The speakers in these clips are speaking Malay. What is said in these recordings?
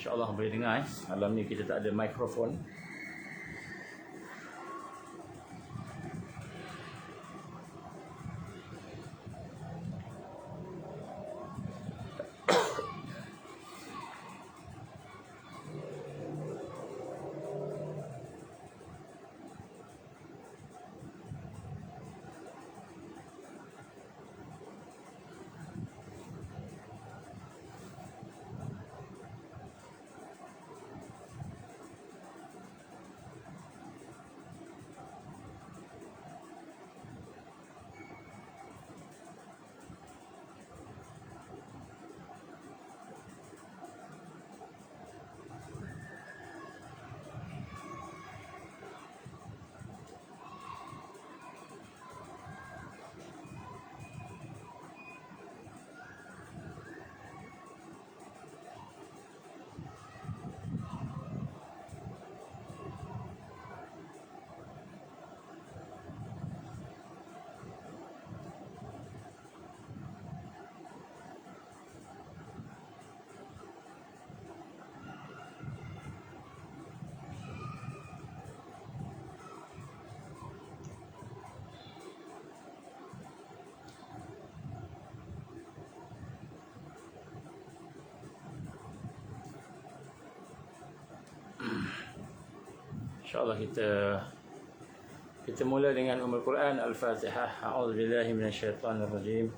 InsyaAllah boleh dengar. Malam ni kita tak ada mikrofon. InsyaAllah kita mula dengan Ummul Quran Al-Fatihah. A'udzubillahi minasyaitonirrajim.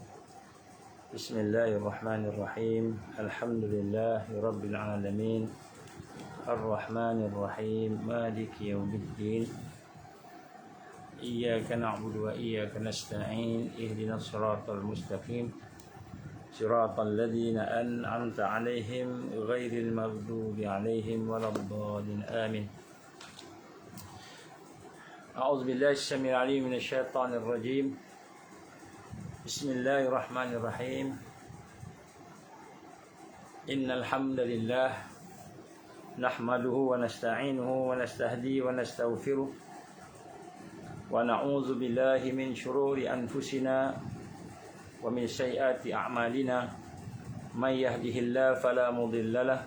Bismillahirrahmanirrahim. Alhamdulillahi rabbil alamin. Ar-Rahmanirrahim. Maliki yaumiddin. Iyyaka na'budu wa iyyaka nasta'in. Ihdinas siratal mustaqim. Siratal ladzina an'amta 'alaihim ghairil maghdubi 'alaihim waladdallin. Amin. أعوذ بالله السميع العليم من الشيطان الرجيم. بسم الله الرحمن الرحيم. إن الحمد لله نحمده ونستعينه ونستهديه ونستغفره ونعوذ بالله من شرور أنفسنا ومن سيئات أعمالنا. من يهده الله فلا مضل له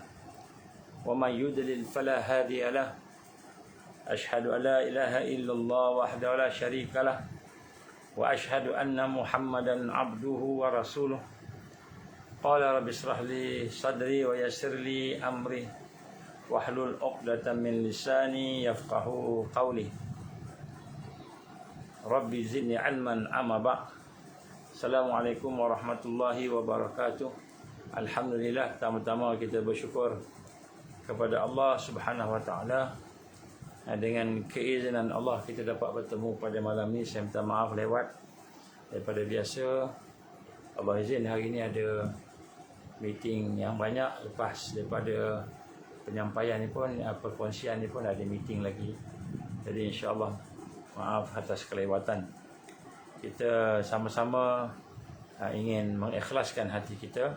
ومن يضلل فلا هادي له. أشهد أن لا إله إلا الله وحده لا شريك له وأشهد أن محمدا عبده ورسوله. قال رب اشرح لي صدري ويسر لي أمري واحلل عقدة من لساني يفقهوا قولي. رب زدني علما أما بعد. Assalamualaikum warahmatullahi wabarakatuh. Alhamdulillah, pertama-tama kita bersyukur kepada Allah Subhanahu wa taala. Dengan keizinan Allah kita dapat bertemu pada malam ni. Saya minta maaf lewat daripada biasa. Allah izin hari ni ada meeting yang banyak. Lepas daripada penyampaian ni pun, perkongsian ni pun ada meeting lagi. Jadi insya-Allah maaf atas kelewatan. Kita sama-sama ingin mengikhlaskan hati kita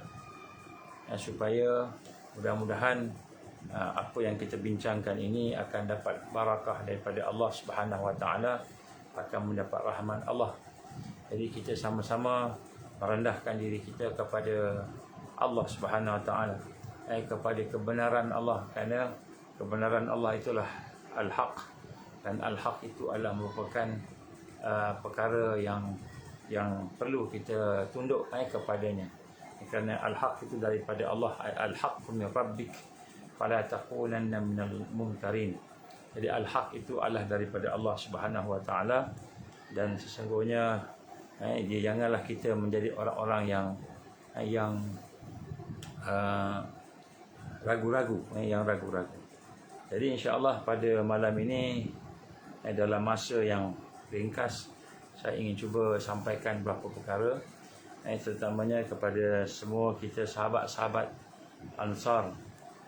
supaya mudah-mudahan apa yang kita bincangkan ini akan dapat barakah daripada Allah Subhanahu wa taala, akan mendapat rahmat Allah. Jadi kita sama-sama merendahkan diri kita kepada Allah Subhanahu wa taala, kepada kebenaran Allah, kerana kebenaran Allah itulah al-haq, dan al-haq itu adalah merupakan perkara yang perlu kita tunduk kepadanya, kerana al-haq itu daripada Allah. Al-haq min rabbik fala takunanna minal mumtarin. Jadi al-haq itu adalah daripada Allah Subhanahu wa taala, dan sesungguhnya janganlah kita menjadi orang-orang yang ragu-ragu, Jadi insya-Allah pada malam ini dalam masa yang ringkas saya ingin cuba sampaikan beberapa perkara, terutamanya kepada semua kita sahabat-sahabat Ansar.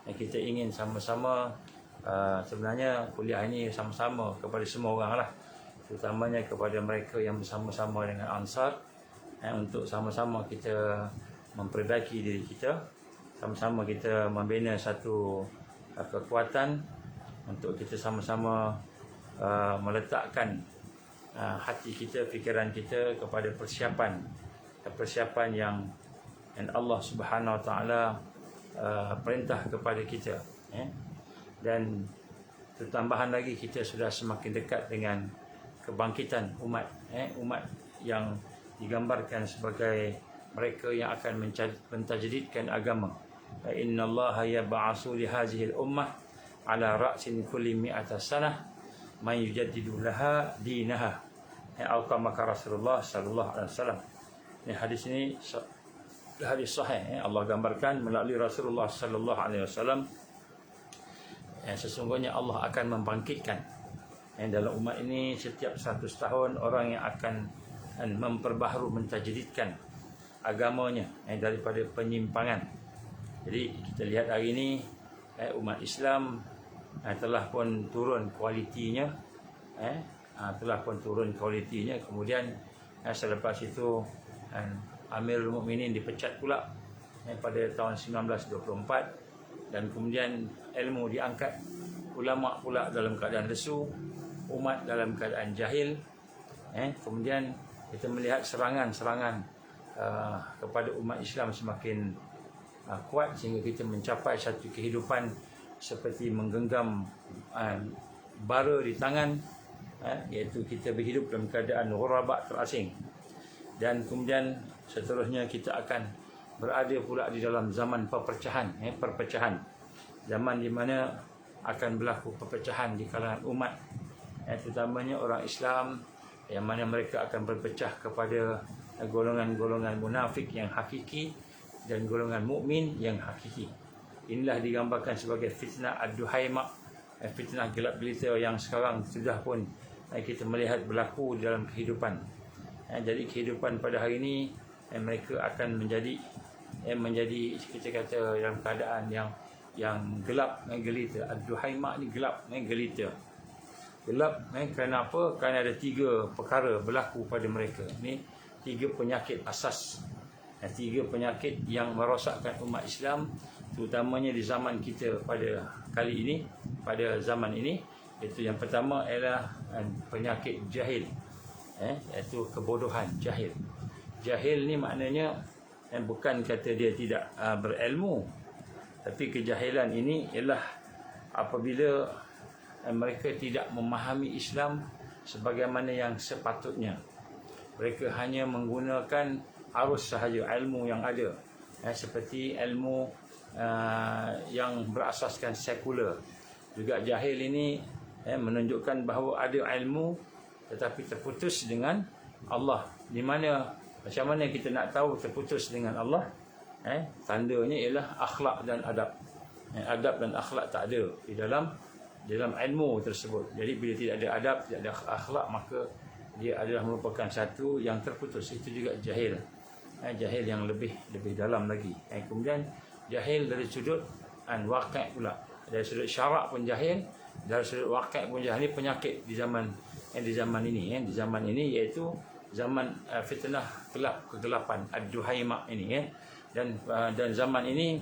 Kita ingin sama-sama, sebenarnya kuliah ini sama-sama kepada semua orang lah, terutamanya kepada mereka yang bersama-sama dengan Ansar, untuk sama-sama kita memperbaiki diri kita, sama-sama kita membina satu kekuatan untuk kita sama-sama meletakkan hati kita, fikiran kita kepada persiapan yang Allah Subhanahu wa taala perintah kepada kita, dan tambahan lagi kita sudah semakin dekat dengan kebangkitan umat, umat yang digambarkan sebagai mereka yang akan mentajdidkan agama. Innallaha yab'atsu li hadhihi al-ummah ala ra'sin kulli mi'ata sanah man yujaddidu laha dinaha. Atau kama Rasulullah sallallahu alaihi wasallam. Hadis ini hadis sahih. Allah gambarkan melalui Rasulullah sallallahu alaihi wasallam, sesungguhnya Allah akan membangkitkan dalam umat ini setiap 100 tahun orang yang akan memperbaharui, mentajdidkan agamanya daripada penyimpangan. Jadi kita lihat hari ini umat Islam telah pun turun kualitinya, kemudian selepas itu Amirul Mukminin dipecat pula pada tahun 1924, dan kemudian ilmu diangkat, ulama pula dalam keadaan lesu, umat dalam keadaan jahil. Kemudian kita melihat serangan-serangan kepada umat Islam semakin kuat sehingga kita mencapai satu kehidupan seperti menggenggam bara di tangan, iaitu kita berhidup dalam keadaan ghuraba, terasing. Dan kemudian seterusnya kita akan berada pula di dalam zaman perpecahan, zaman di mana akan berlaku perpecahan di kalangan umat, terutamanya orang Islam, yang mana mereka akan berpecah kepada golongan-golongan munafik yang hakiki dan golongan mukmin yang hakiki. Inilah digambarkan sebagai fitnah ad-duhaima, fitnah gelap gelita yang sekarang sudah pun kita melihat berlaku dalam kehidupan. Jadi kehidupan pada hari ini mereka akan menjadi kita kata dalam keadaan yang gelap gelita. Ad-duhaima ni gelap gelita. Gelap kerana apa? Kerana ada 3 perkara berlaku pada mereka. Ni 3 penyakit asas, 3 penyakit yang merosakkan umat Islam, terutamanya di zaman kita pada kali ini, pada zaman ini. Itu yang pertama ialah penyakit jahil, iaitu kebodohan, jahil. Jahil ni maknanya bukan kata dia tidak berilmu, tapi kejahilan ini ialah apabila mereka tidak memahami Islam sebagaimana yang sepatutnya. Mereka hanya menggunakan arus sahaja ilmu yang ada, seperti ilmu yang berasaskan sekular. Juga jahil ini menunjukkan bahawa ada ilmu tetapi terputus dengan Allah. Di mana, macam mana kita nak tahu terputus dengan Allah? Tandanya ialah akhlak dan adab. Adab dan akhlak tak ada di dalam ilmu tersebut. Jadi bila tidak ada adab, tidak ada akhlak, maka dia adalah merupakan satu yang terputus. Itu juga jahil. Jahil yang lebih dalam lagi. Kemudian jahil dari sudut waqi' pula. Dari sudut syarak pun jahil, dari sudut waqi' pun jahil. Ini penyakit di zaman ini. Di zaman ini iaitu zaman fitnah gelap, kegelapan, ad-duhaima ini. Dan zaman ini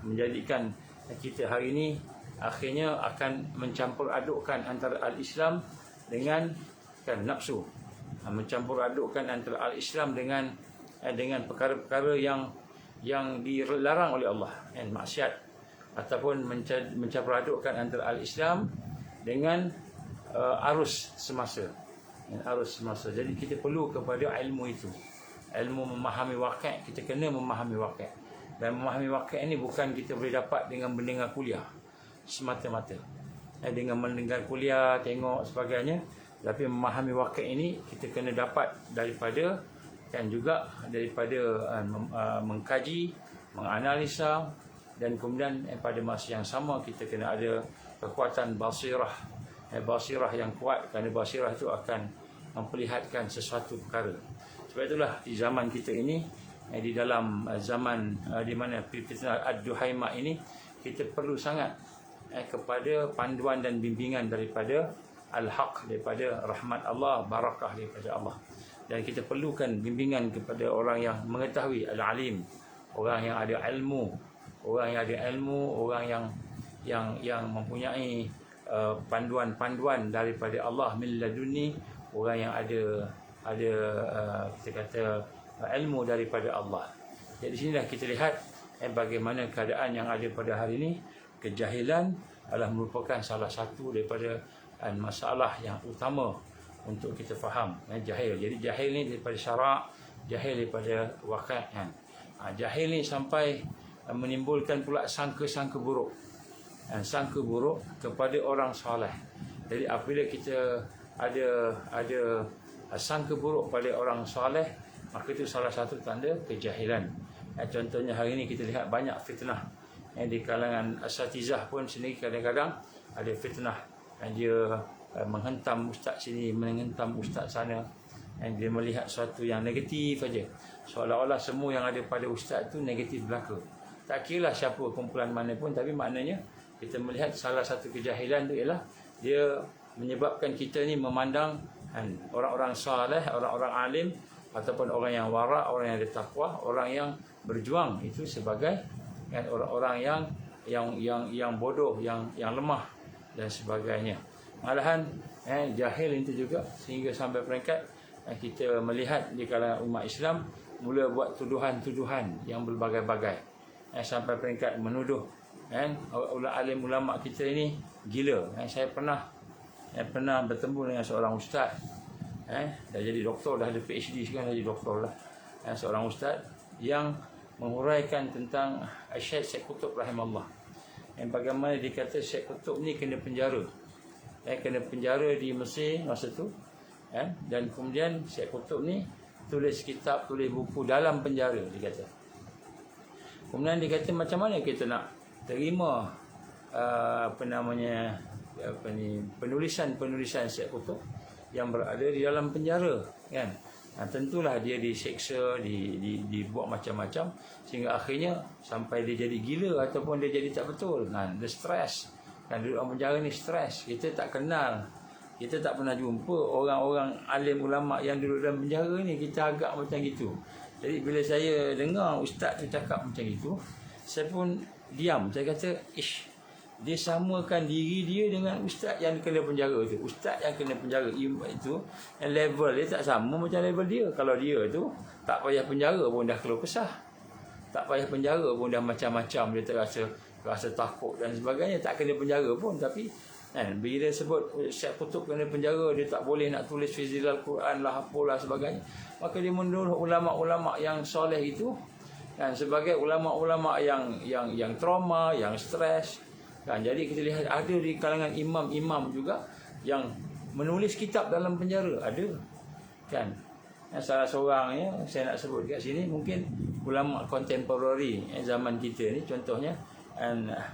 menjadikan kita hari ini akhirnya akan mencampur adukkan antara al-Islam dengan nafsu, mencampur adukkan antara al-Islam dengan perkara-perkara yang dilarang oleh Allah, maksiat, ataupun mencampur adukkan antara al-Islam dengan arus semasa. Jadi kita perlu kepada ilmu itu, ilmu memahami waqi'. Kita kena memahami waqi', dan memahami waqi' ini bukan kita boleh dapat dengan mendengar kuliah semata-mata, dengan mendengar kuliah, tengok sebagainya. Tapi memahami waqi' ini kita kena dapat daripada mengkaji, menganalisa, dan kemudian pada masa yang sama kita kena ada kekuatan basirah yang kuat, kerana basirah itu akan memperlihatkan sesuatu perkara. Sebab itulah di zaman kita ini, di dalam zaman di mana fitnah ad-duhaima ini, kita perlu sangat kepada panduan dan bimbingan daripada al-haq, daripada rahmat Allah, barakah daripada Allah. Dan kita perlukan bimbingan kepada orang yang mengetahui, al-alim, orang yang ada ilmu, orang yang mempunyai panduan-panduan daripada Allah min ladunni, orang yang ada kita kata ilmu daripada Allah. Jadi di sinilah kita lihat bagaimana keadaan yang ada pada hari ini. Kejahilan adalah merupakan salah satu daripada masalah yang utama untuk kita faham. Jahil. Jadi jahil ni daripada syarak, jahil daripada waqi'. Jahil ni sampai menimbulkan pula sangka-sangka buruk. Sangka buruk kepada orang soleh. Jadi apabila kita ada sangka buruk pada orang soleh, maka itu salah satu tanda kejahilan. Contohnya hari ini kita lihat banyak fitnah di kalangan asatizah pun sendiri kadang-kadang ada fitnah. Dia menghentam ustaz sini, menghentam ustaz sana, dia melihat sesuatu yang negatif saja, seolah-olah semua yang ada pada ustaz tu negatif belaka. Tak kira lah siapa kumpulan mana pun, tapi maknanya kita melihat salah satu kejahilan tu ialah dia menyebabkan kita ni memandang orang-orang saleh, orang-orang alim ataupun orang yang wara', orang yang ada takwa, orang yang berjuang itu sebagai orang-orang yang bodoh, yang lemah dan sebagainya. Malahan jahil itu juga sehingga sampai peringkat kita melihat di kalangan umat Islam mula buat tuduhan-tuduhan yang berbagai-bagai, sampai peringkat menuduh alim ulama kita ini gila. Saya pernah bertemu dengan seorang ustaz, dah jadi doktor, dah ada PhD sekarang, dah jadi doktor lah. Seorang ustaz yang menghuraikan tentang Syekh Qutb rahimahullah, bagaimana dikata Syekh Qutb ni kena penjara, kena penjara di Mesir masa tu, dan kemudian Syekh Qutb ni tulis kitab, tulis buku dalam penjara, dia kata. Kemudian dia kata macam mana kita nak terima penulisan Syekh Qutb yang berada di dalam penjara, kan? Tentulah dia diseksa, dibuat macam-macam sehingga akhirnya sampai dia jadi gila ataupun dia jadi tak betul. Dia stres. Duduk dalam penjara ni stres. Kita tak kenal, kita tak pernah jumpa orang-orang alim ulama yang duduk dalam penjara ni. Kita agak macam gitu. Jadi bila saya dengar ustaz tu cakap macam itu, saya pun diam. Saya kata, dia samakan diri dia dengan ustaz yang kena penjara tu. Ustaz yang kena penjara itu, level dia tak sama macam level dia. Kalau dia tu tak payah penjara pun dah keluh kesah, tak payah penjara pun dah macam-macam, dia rasa takut dan sebagainya, tak kena penjara pun. Tapi bila sebut Syekh Qutb kena penjara, dia tak boleh nak tulis Fizilal Quran lah, apalah sebagainya, maka dia menuduh ulama-ulama yang soleh itu sebagai ulama-ulama yang trauma, yang stres. Jadi kita lihat ada di kalangan imam-imam juga yang menulis kitab dalam penjara, ada, kan? Salah seorang saya nak sebut kat sini, mungkin ulama kontemporari zaman kita ni, contohnya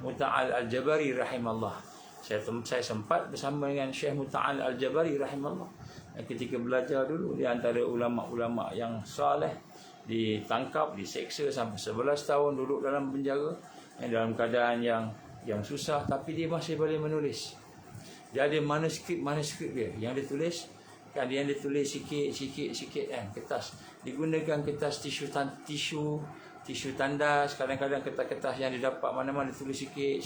Muta'al Al-Jabari rahimahullah. Saya sempat bersama dengan Syekh Muta'al Al-Jabari rahimahullah ketika belajar dulu. Dia antara ulama-ulama yang saleh, ditangkap, diseksa sampai 11 tahun duduk dalam penjara, dalam keadaan yang susah, tapi dia masih boleh menulis. Dia ada manuskrip dia yang dia tulis, yang dia tulis sikit kertas. Digunakan kertas tisu tandas, kadang-kadang kertas-kertas yang dia dapat mana-mana tulis sikit.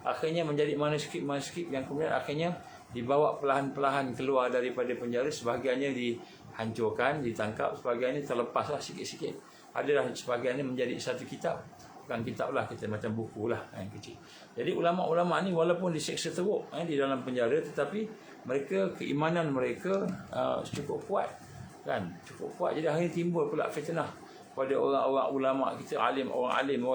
Akhirnya menjadi manuskrip yang kemudian akhirnya dibawa perlahan-perlahan keluar daripada penjara. Sebahagiannya dihancurkan, ditangkap, sebahagiannya terlepaslah sikit-sikit. Adalah sebahagiannya menjadi satu kitab. Bukan kitab lah, kita macam buku lah yang kecil. Jadi ulama-ulama ni walaupun diseksa teruk di dalam penjara, tetapi mereka, keimanan mereka cukup kuat, kan? Cukup kuat. Jadi akhirnya timbul pula fitnah pada orang-orang ulama kita, orang alim, orang yang